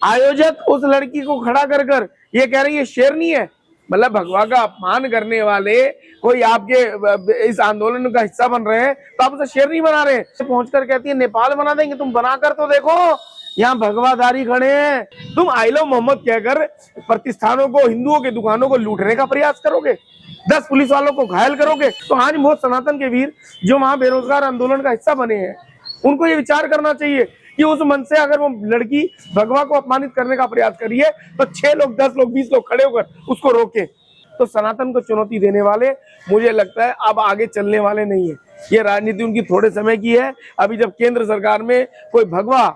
आयोजक उस लड़की को खड़ा कर कर ये कह रही है शेरनी है। मतलब भगवा का अपमान करने वाले कोई आपके इस आंदोलन का हिस्सा बन रहे हैं तो आप उसे शेरनी बना रहे हैं। पहुंचकर कहती है नेपाल बना देंगे। तुम बनाकर तो देखो, यहाँ भगवाधारी खड़े हैं। तुम आई लव मोहम्मद कहकर प्रतिष्ठानों को, हिंदुओं की दुकानों को लूटने का प्रयास करोगे, 10 पुलिस वालों को घायल करोगे। तो आज बहुत सनातन के वीर जो वहां बेरोजगार आंदोलन का हिस्सा बने हैं, उनको ये विचार करना चाहिए कि उस मन से अगर वो लड़की भगवा को अपमानित करने का प्रयास करी है तो 6 लोग, 10 लोग, 20 लोग खड़े होकर उसको रोके। तो सनातन को चुनौती देने वाले मुझे लगता है अब आगे चलने वाले नहीं है। ये राजनीति उनकी थोड़े समय की है। अभी जब केंद्र सरकार में कोई भगवा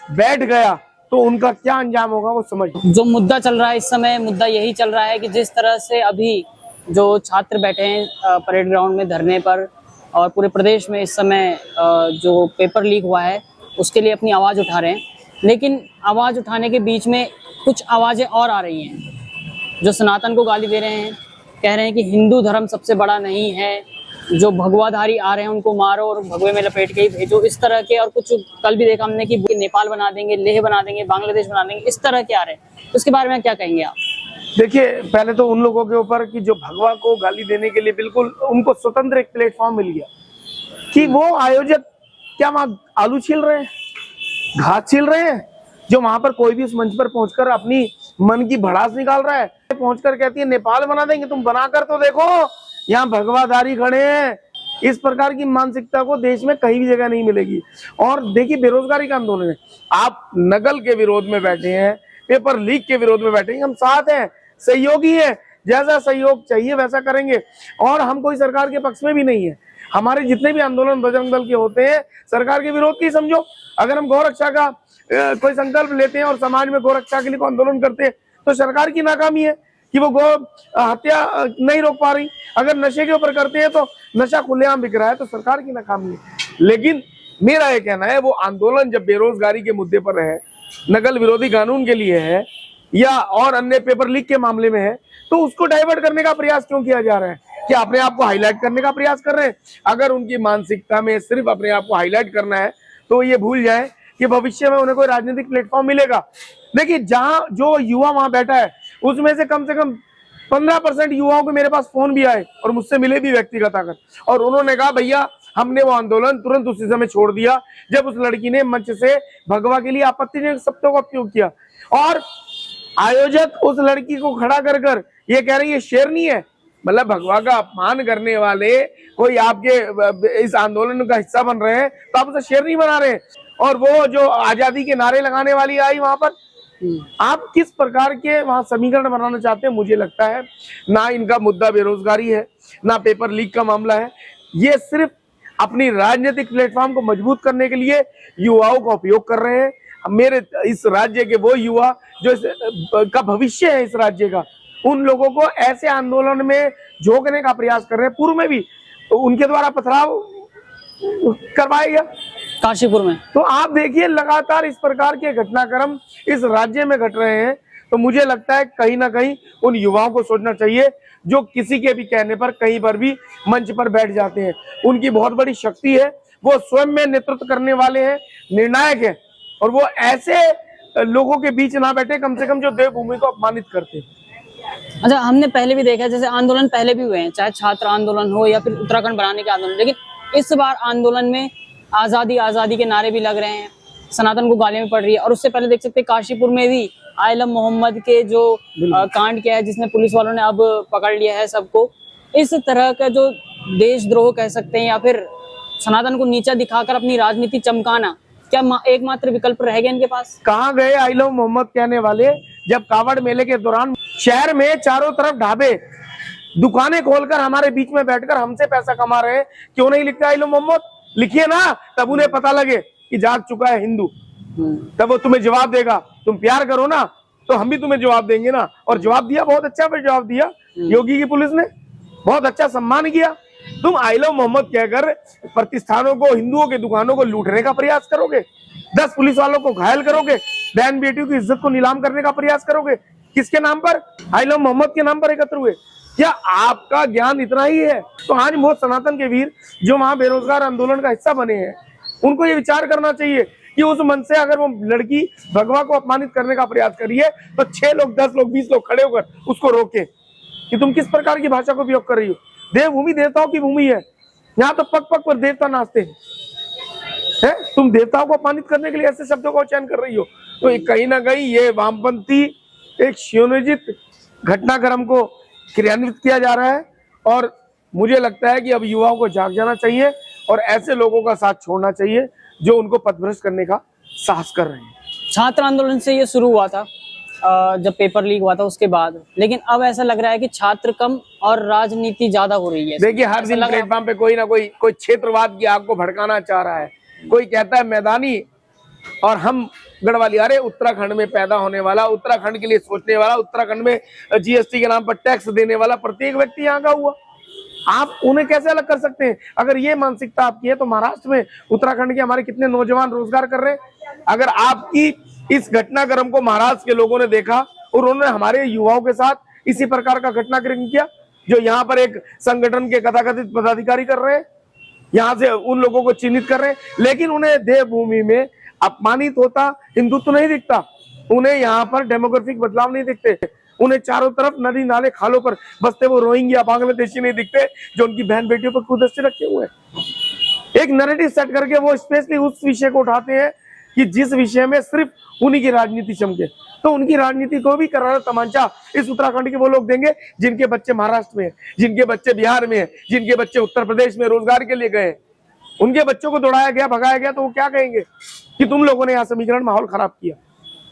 बैठ गया तो उनका क्या अंजाम होगा वो समझ। जो मुद्दा चल रहा है इस समय, मुद्दा यही चल रहा है कि जिस तरह से अभी जो छात्र बैठे हैं परेड ग्राउंड में धरने पर, और पूरे प्रदेश में इस समय जो पेपर लीक हुआ है उसके लिए अपनी आवाज़ उठा रहे हैं, लेकिन आवाज़ उठाने के बीच में कुछ आवाज़ें और आ रही हैं जो सनातन को गाली दे रहे हैं, कह रहे हैं कि हिंदू धर्म सबसे बड़ा नहीं है, जो भगवाधारी आ रहे हैं उनको मारो और भगवे में लपेट के ही भेजो, इस तरह के। और कुछ कल भी देखा हमने कि नेपाल बना देंगे, लेह बना देंगे, बांग्लादेश बना देंगे, इस तरह के आ रहे हैं। उसके बारे में क्या कहेंगे आप? देखिए, पहले तो उन लोगों के ऊपर कि जो भगवा को गाली देने के लिए बिल्कुल उनको स्वतंत्र एक प्लेटफॉर्म मिल गया कि वो आयोजक क्या वहां आलू छील रहे हैं, घास छील रहे हैं, जो वहां पर कोई भी उस मंच पर पहुंचकर अपनी मन की भड़ास निकाल रहा है, पहुंचकर कहती है नेपाल बना देंगे। तुम बनाकर तो देखो, यहाँ भगवाधारी खड़े हैं। इस प्रकार की मानसिकता को देश में कहीं भी जगह नहीं मिलेगी। और देखिए, बेरोजगारी का आंदोलन है, आप नकल के विरोध में बैठे हैं, पेपर लीक के विरोध में बैठे हैं, हम साथ हैं, सहयोगी हैं, जैसा सहयोग चाहिए वैसा करेंगे। और हम कोई सरकार के पक्ष में भी नहीं है। हमारे जितने भी आंदोलन बजरंग दल के होते हैं सरकार के विरोध की समझो। अगर हम गौरक्षा का कोई संकल्प लेते हैं और समाज में गौरक्षा के लिए आंदोलन करते हैं तो सरकार की नाकामी है कि वो गौ हत्या नहीं रोक पा रही। अगर नशे के ऊपर करते हैं तो नशा खुलेआम बिक रहा है तो सरकार की नाकामी है। लेकिन मेरा ये कहना है, वो आंदोलन जब बेरोजगारी के मुद्दे पर है, नकल विरोधी कानून के लिए है, या और अन्य पेपर लीक के मामले में है, तो उसको डाइवर्ट करने का प्रयास क्यों किया जा रहा है? क्या अपने आप को हाईलाइट करने का प्रयास कर रहे हैं? अगर उनकी मानसिकता में सिर्फ अपने आप को हाईलाइट करना है तो ये भूल जाए कि भविष्य में उन्हें कोई राजनीतिक प्लेटफॉर्म मिलेगा। देखिए, जहां जो युवा वहां बैठा है उसमें से कम 15% युवाओं को मेरे पास फोन भी आए और मुझसे मिले भी व्यक्तिगत आकर, और उन्होंने कहा भैया हमने वो आंदोलन तुरंत उसी समय छोड़ दिया जब उस लड़की ने मंच से भगवा के लिए आपत्तिजनक शब्दों का उपयोग किया। और आयोजक उस लड़की को खड़ा कर कर ये कह रही है शेरनी है। मतलब भगवा का अपमान करने वाले कोई आपके इस आंदोलन का हिस्सा बन रहे हैं तो आप उसे शेरनी बना रहे हैं। और वो जो आजादी के नारे लगाने वाली आई वहां पर, आप किस प्रकार के वहां समीकरण बनाना चाहते हैं? मुझे लगता है ना इनका मुद्दा बेरोजगारी है, ना पेपर लीक का मामला है। ये सिर्फ अपनी राजनीतिक प्लेटफॉर्म को मजबूत करने के लिए युवाओं का उपयोग कर रहे हैं। मेरे इस राज्य के वो युवा जो का भविष्य है इस राज्य का, उन लोगों को ऐसे आंदोलन में झोंकने का प्रयास कर रहे हैं। पूर्व में भी उनके द्वारा पथराव करवाया गया काशीपुर में। तो आप देखिए, लगातार इस प्रकार के घटनाक्रम इस राज्य में घट रहे हैं। तो मुझे लगता है कहीं ना कहीं उन युवाओं को सोचना चाहिए जो किसी के भी कहने पर कहीं पर भी मंच पर बैठ जाते हैं। उनकी बहुत बड़ी शक्ति है, वो स्वयं में नेतृत्व करने वाले हैं, निर्णायक हैं, और वो ऐसे लोगों के बीच ना बैठे कम से कम जो देवभूमि को अपमानित करते हैं। अच्छा, हमने पहले भी देखा है, जैसे आंदोलन पहले भी हुए हैं, चाहे छात्र आंदोलन हो या फिर उत्तराखंड बनाने के आंदोलन, लेकिन इस बार आंदोलन में आजादी आजादी के नारे भी लग रहे हैं, सनातन को गालियां भी पड़ रही है। और उससे पहले देख सकते हैं काशीपुर में भी आई लव मोहम्मद के जो कांड किया है, जिसमें पुलिस वालों ने अब पकड़ लिया है सबको। इस तरह का जो देशद्रोह कह सकते हैं या फिर सनातन को नीचा दिखाकर अपनी राजनीति चमकाना, क्या एकमात्र विकल्प रह गया इनके पास? कहाँ गए आई लव मोहम्मद कहने वाले? जब कावड़ मेले के दौरान शहर में चारों तरफ ढाबे, दुकानें खोलकर हमारे बीच में बैठकर हमसे पैसा कमा रहे हैं, क्यों नहीं लिखते आई लव मोहम्मद? लिखिए ना, तब उन्हें पता लगे कि जाग चुका है हिंदू, तब वो तुम्हें जवाब देगा। तुम प्यार करो ना तो हम भी तुम्हें जवाब देंगे ना। और जवाब दिया, बहुत अच्छा फिर जवाब दिया योगी की पुलिस ने, बहुत अच्छा सम्मान किया। तुम आई लव मोहम्मद कहकर प्रतिष्ठानों को, हिंदुओं की दुकानों को लूटने का प्रयास करोगे, 10 पुलिस वालों को घायल करोगे, बहन बेटियों की इज्जत को नीलाम करने का प्रयास करोगे। किसके नाम पर? आई लव मोहम्मद के नाम पर एकत्र हुए। क्या आपका ज्ञान इतना ही है? तो आज बहुत सनातन के वीर जो वहां बेरोजगार आंदोलन का हिस्सा बने हैं, उनको ये विचार करना चाहिए कि उस मन से अगर वो लड़की भगवा को अपमानित करने का प्रयास करिए तो 6 लोग, 10 लोग, 20 लोग खड़े होकर उसको रोके कि तुम किस प्रकार की भाषा को उपयोग कर रही हो। देवभूमि देवताओं की भूमि है, यहाँ तो पग पग पर देवता नाचते हैं, तुम देवताओं को अपमानित करने के लिए ऐसे शब्दों का उच्चारण कर रही हो। तो कहीं ना कहीं ये वामपंथी एक सुनियोजित घटनाक्रम को क्रियान्वित किया जा रहा है और मुझे लगता है कि अब युवाओं को जाग जाना चाहिए और ऐसे लोगों का साथ छोड़ना चाहिए जो उनको पथभ्रष्ट करने का साहस कर रहे हैं। छात्र आंदोलन से ये शुरू हुआ था, जब पेपर लीक हुआ था उसके बाद, लेकिन अब ऐसा लग रहा है कि छात्र कम और राजनीति ज्यादा हो रही है। देखिए, हर दिन प्लेटफॉर्म पे कोई ना कोई क्षेत्रवाद की आग को भड़काना चाह रहा है। कोई कहता है मैदानी और हम गढ़वाली, अरे उत्तराखंड में पैदा होने वाला, उत्तराखंड के लिए सोचने वाला, उत्तराखंड में जीएसटी के नाम पर टैक्स देने वाला प्रत्येक व्यक्ति यहाँ का हुआ। आप उन्हें कैसे अलग कर सकते हैं? अगर ये मानसिकता आपकी है तो महाराष्ट्र में उत्तराखंड के हमारे कितने नौजवान रोजगार कर रहे हैं। अगर आपकी इस घटनाक्रम को महाराष्ट्र के लोगों ने देखा और उन्होंने हमारे युवाओं के साथ इसी प्रकार का घटनाक्रम किया जो यहाँ पर एक संगठन के कथाकथित पदाधिकारी कर रहे हैं, यहाँ से उन लोगों को चिन्हित कर रहे हैं, लेकिन उन्हें देवभूमि में अपमानित होता हिंदुत्व नहीं दिखता, उन्हें यहाँ पर डेमोग्राफिक बदलाव नहीं दिखते, उन्हें चारों तरफ नदी नाले खालों पर बसते वो रोहिंग्या बांग्लादेशी नहीं दिखते जो उनकी बहन बेटियों पर कुदस्ती रखे हुए हैं। एक नैरेटिव सेट करके वो स्पेशली उस विषय को उठाते हैं कि जिस विषय में सिर्फ उन्हीं की राजनीति चमके। तो उनकी राजनीति को भी करारा तमांचा इस उत्तराखंड के वो लोग देंगे जिनके बच्चे महाराष्ट्र में हैं, जिनके बच्चे बिहार में हैं, जिनके बच्चे उत्तर प्रदेश में रोजगार के लिए गए। उनके बच्चों को दौड़ाया गया, भगाया गया, तो वो क्या कहेंगे कि तुम लोगों ने यहाँ समीकरण माहौल खराब किया।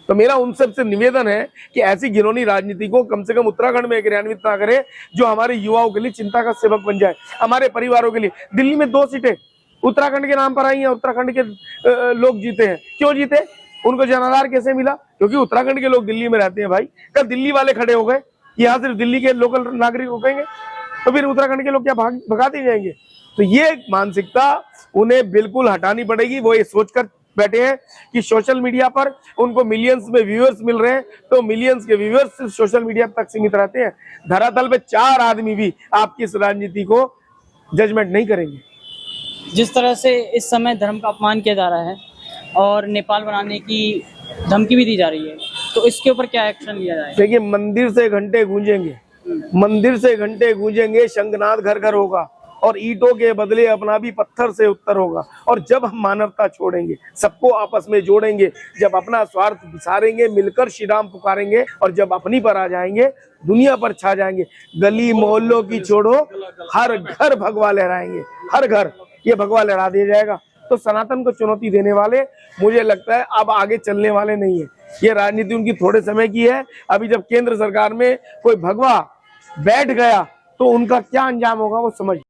तो मेरा उन सबसे निवेदन है कि ऐसी घिनौनी राजनीति को कम से कम उत्तराखंड में क्रियान्वित ना करे जो हमारे युवाओं के लिए चिंता का सेवक बन जाए, हमारे परिवारों के लिए। दिल्ली में 2 सीटें उत्तराखंड के नाम पर आई हैं, उत्तराखंड के लोग जीते हैं। क्यों जीते? उनको जनाधार कैसे मिला? क्योंकि उत्तराखंड के लोग दिल्ली में रहते हैं। भाई, कल दिल्ली वाले खड़े हो गए, यहाँ सिर्फ दिल्ली के लोकल नागरिक रुकेंगे तो फिर उत्तराखंड के लोग क्या भगा दिए जाएंगे? तो ये मानसिकता उन्हें बिल्कुल हटानी पड़ेगी। वो ये सोचकर बैठे हैं कि सोशल मीडिया पर उनको मिलियंस में व्यूअर्स मिल रहे हैं, तो मिलियंस के व्यूअर्स सिर्फ सोशल मीडिया तक सीमित रहते हैं। धरातल पे 4 आदमी भी आपकी इस राजनीति को जजमेंट नहीं करेंगे। जिस तरह से इस समय धर्म का अपमान किया जा रहा है और नेपाल बनाने की धमकी भी दी जा रही है, तो इसके ऊपर क्या एक्शन लिया जाए? देखिए, मंदिर से घंटे गूंजेंगे, मंदिर से घंटे गूंजेंगे, शंखनाद घर घर होगा और ईंटों के बदले अपना भी पत्थर से उत्तर होगा। और जब हम मानवता छोड़ेंगे, सबको आपस में जोड़ेंगे, जब अपना स्वार्थ विसारेंगे, मिलकर श्री राम पुकारेंगे और जब अपनी पर आ जाएंगे, दुनिया पर छा जाएंगे। गली मोहल्लों की छोड़ो, हर घर भगवा लहराएंगे, हर घर ये भगवा लहरा दिया जाएगा। तो सनातन को चुनौती देने वाले मुझे लगता है अब आगे चलने वाले नहीं है। ये राजनीति उनकी थोड़े समय की है। अभी जब केंद्र सरकार में कोई भगवा बैठ गया तो उनका क्या अंजाम होगा वो समझ